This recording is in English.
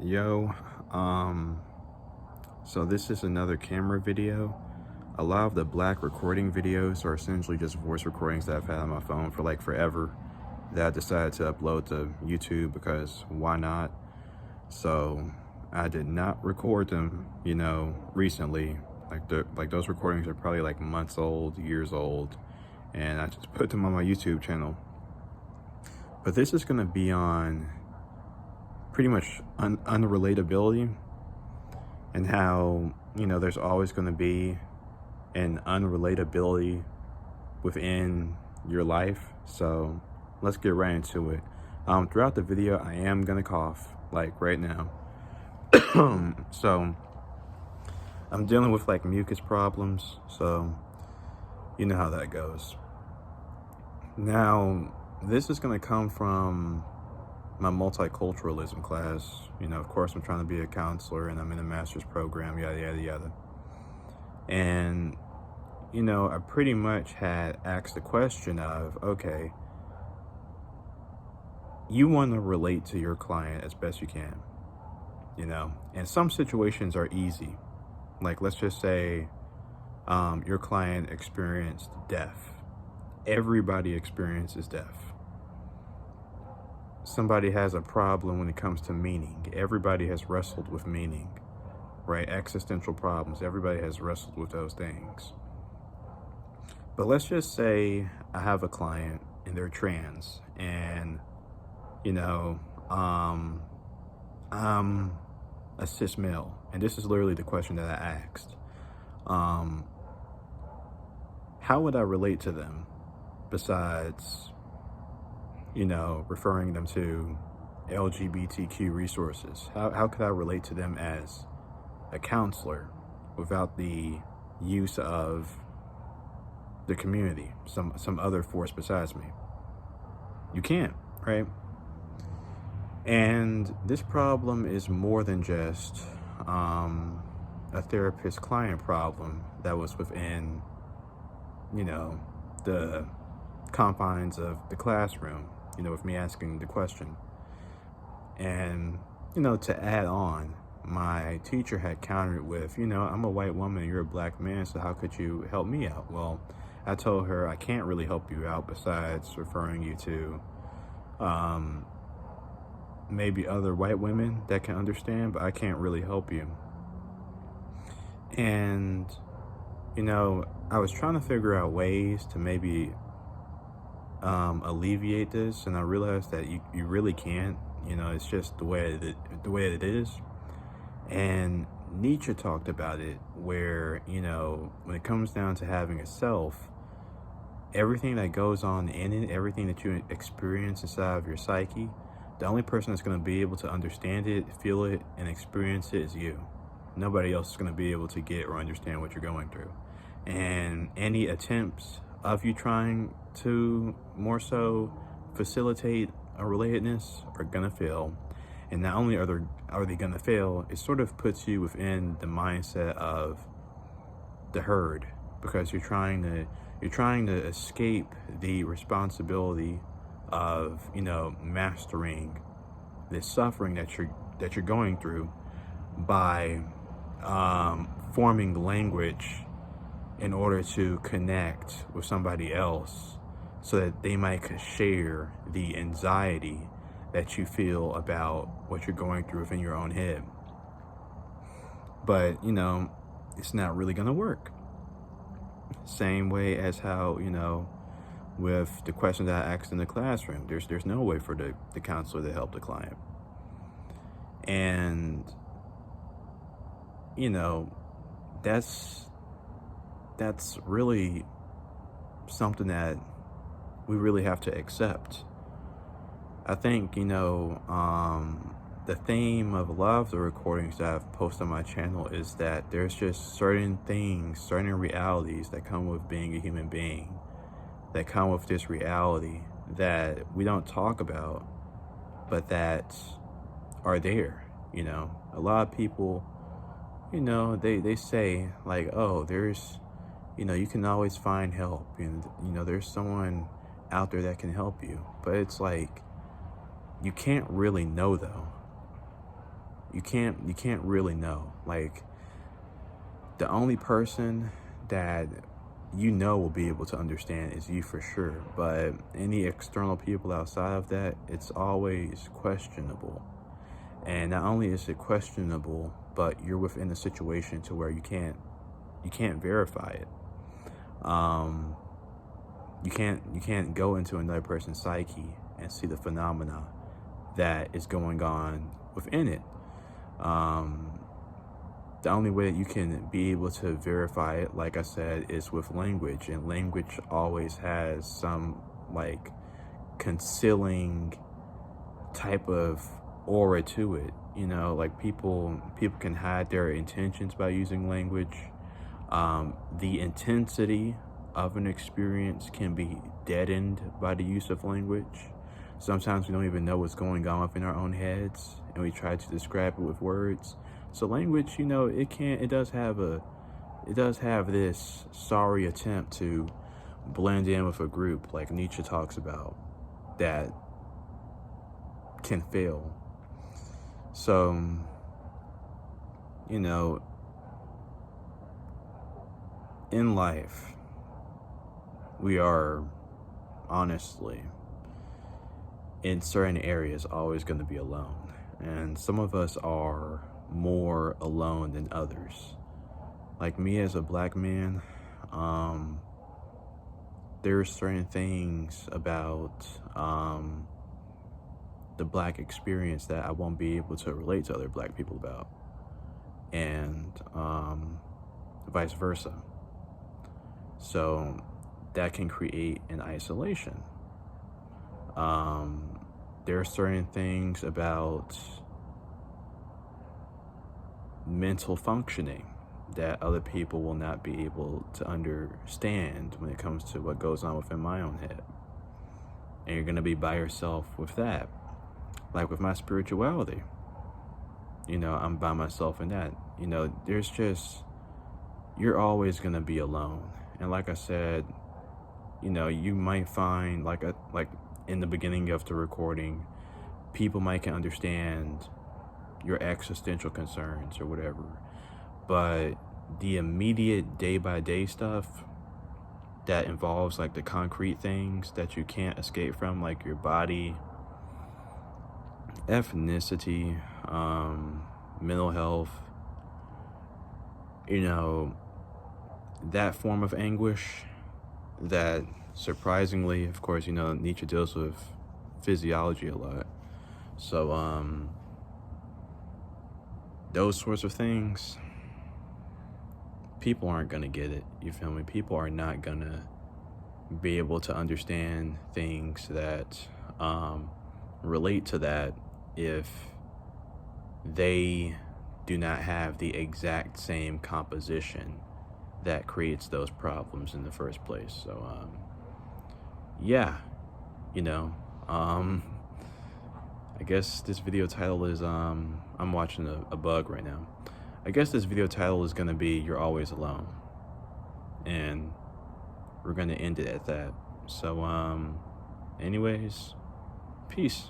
Yo, so this is another camera video. A lot of the black recording videos are essentially just voice recordings that I've had on my phone for like forever that I decided to upload to YouTube because why not? So I did not record them, recently. Like those recordings are probably like months old, years old, and I just put them on my YouTube channel. But this is gonna be on pretty much unrelatability and how, there's always going to be an unrelatability within your life. So let's get right into it. Throughout the video, I am going to cough, like right now. So I'm dealing with like mucus problems. So you know how that goes. Now, this is going to come from my multiculturalism class. Of course, I'm trying to be a counselor and I'm in a master's program, yada, yada, yada. And, I pretty much had asked the question of, okay, you want to relate to your client as best you can, and some situations are easy. Like, let's just say your client experienced death. Everybody experiences death. Somebody has a problem when it comes to meaning. Everybody has wrestled with meaning, right? Existential problems. Everybody has wrestled with those things. But let's just say I have a client and they're trans and, I'm a cis male. And this is literally the question that I asked. How would I relate to them besides referring them to LGBTQ resources? How could I relate to them as a counselor without the use of the community, some other force besides me? You can't, right? And this problem is more than just a therapist-client problem that was within, the confines of the classroom, with me asking the question. And, to add on, my teacher had countered with, I'm a white woman and you're a black man, so how could you help me out? Well, I told her I can't really help you out besides referring you to maybe other white women that can understand, but I can't really help you. And, I was trying to figure out ways to maybe alleviate this, and I realized that you really can't. It's just the way it is. And Nietzsche talked about it, where when it comes down to having a self, everything that goes on in it, everything that you experience inside of your psyche, the only person that's going to be able to understand it, feel it, and experience it is you. Nobody else is going to be able to get or understand what you're going through. And any attempts of you trying to more so facilitate a relatedness are gonna fail. And not only are they gonna fail, it sort of puts you within the mindset of the herd, because you're trying to escape the responsibility of mastering the suffering that you're going through by forming language in order to connect with somebody else so that they might share the anxiety that you feel about what you're going through within your own head. But, it's not really going to work. Same way as how, with the questions that I asked in the classroom, there's no way for the counselor to help the client. And, that's really something that we really have to accept. I think, the theme of a lot of the recordings that I've posted on my channel is that there's just certain things, certain realities that come with being a human being, that come with this reality that we don't talk about, but that are there. A lot of people, they say like, oh, there's, you can always find help, and there's someone out there that can help you. But it's like, you can't really know though. you can't really know. Like, the only person that you know will be able to understand is you for sure. But any external people outside of that, it's always questionable. And not only is it questionable, but you're within a situation to where you can't verify it. Um, you can't go into another person's psyche and see the phenomena that is going on within it. Um, the only way that you can be able to verify it, like I said, is with language, and language always has some like concealing type of aura to it. Like people can hide their intentions by using language. The intensity of an experience can be deadened by the use of language. Sometimes we don't even know what's going on within our own heads, and we try to describe it with words. So language, it does have this sorry attempt to blend in with a group, like Nietzsche talks about, that can fail. So, you know, in life, we are honestly, in certain areas, always going to be alone. And some of us are more alone than others. Like me as a black man, there's certain things about the black experience that I won't be able to relate to other black people about, and vice versa. So that can create an isolation. There are certain things about mental functioning that other people will not be able to understand when it comes to what goes on within my own head. And you're going to be by yourself with that. Like with my spirituality, I'm by myself in that. You're always going to be alone. And like I said, you might find, like in the beginning of the recording, people might can understand your existential concerns or whatever. But the immediate day-by-day stuff that involves like the concrete things that you can't escape from, like your body, ethnicity, mental health, that form of anguish that surprisingly, of course, Nietzsche deals with physiology a lot. So, those sorts of things, people aren't going to get it. You feel me? People are not going to be able to understand things that relate to that if they do not have the exact same composition that creates those problems in the first place. So, yeah, I guess this video title is, I'm watching a bug right now. I guess this video title is going to be You're Always Alone. And we're going to end it at that. So, anyways, peace.